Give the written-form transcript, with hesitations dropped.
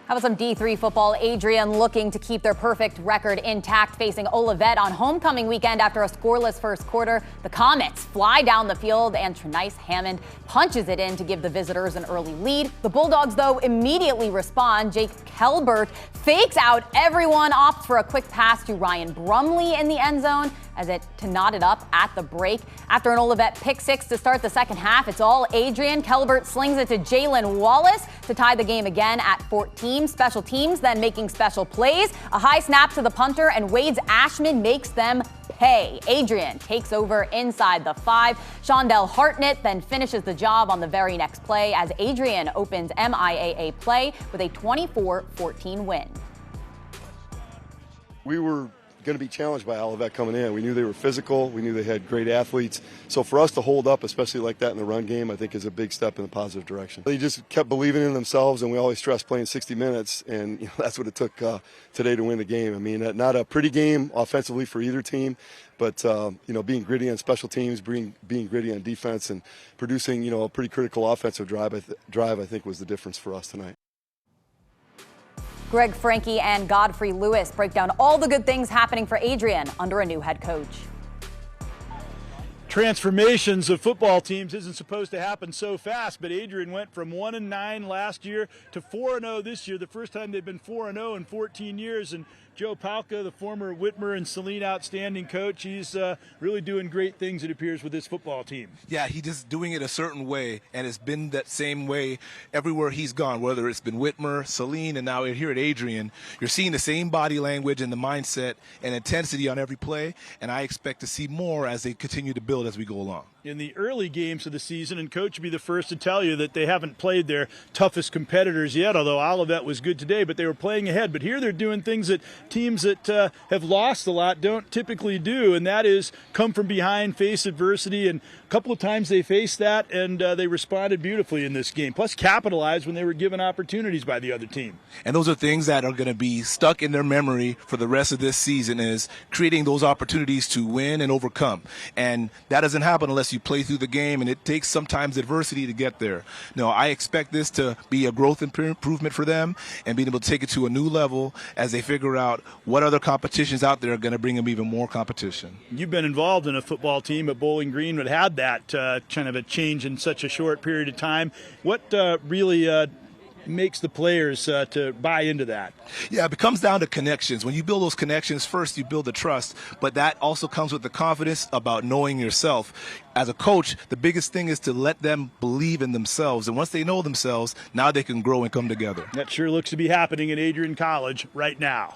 How about some D3 football? Adrian looking to keep their perfect record intact, facing Olivet on homecoming weekend after a scoreless first quarter. The Comets fly down the field and Trinice Hammond punches it in to give the visitors an early lead. The Bulldogs, though, immediately respond. Jake Kelbert fakes out everyone, opts for a quick pass to Ryan Brumley in the end zone to knot it up at the break. After an Olivet pick six to start the second half, it's all Adrian. Kelbert slings it to Jalen Wallace to tie the game again at 14. Special teams then making special plays. A high snap to the punter, and Wade's Ashman makes them pay. Adrian takes over inside the 5. Shondell Hartnett then finishes the job on the very next play as Adrian opens MIAA play with a 24-14 win. We were going to be challenged by Olivet coming in. We knew they were physical. We knew they had great athletes. So for us to hold up, especially like that in the run game, I think is a big step in the positive direction. They just kept believing in themselves, and we always stress playing 60 minutes, and that's what it took today to win the game. I mean, not a pretty game offensively for either team, but being gritty on special teams, being gritty on defense, and producing a pretty critical offensive drive, I think was the difference for us tonight. Greg Franke and Godfrey Lewis break down all the good things happening for Adrian under a new head coach. Transformations of football teams isn't supposed to happen so fast, but Adrian went from 1-9 last year to 4-0 this year, the first time they've been 4-0 in 14 years. And Joe Palka, the former Whitmer and Saline outstanding coach, he's really doing great things, it appears, with this football team. Yeah, he's just doing it a certain way, and it's been that same way everywhere he's gone, whether it's been Whitmer, Saline, and now here at Adrian. You're seeing the same body language and the mindset and intensity on every play, and I expect to see more as they continue to build as we go along. In the early games of the season, and Coach will be the first to tell you that they haven't played their toughest competitors yet, although Olivet was good today, but they were playing ahead. But here they're doing things that teams that have lost a lot don't typically do, and that is come from behind, face adversity, and a couple of times they faced that, and they responded beautifully in this game, plus capitalized when they were given opportunities by the other team. And those are things that are going to be stuck in their memory for the rest of this season, is creating those opportunities to win and overcome. And that doesn't happen unless you play through the game, and it takes sometimes adversity to get there. No, I expect this to be a growth improvement for them and being able to take it to a new level as they figure out what other competitions out there are going to bring them even more competition. You've been involved in a football team at Bowling Green that had that kind of a change in such a short period of time. What really makes the players to buy into that? Yeah, it comes down to connections. When you build those connections, first you build the trust, but that also comes with the confidence about knowing yourself. As a coach, the biggest thing is to let them believe in themselves, and once they know themselves, now they can grow and come together. That sure looks to be happening at Adrian College right now.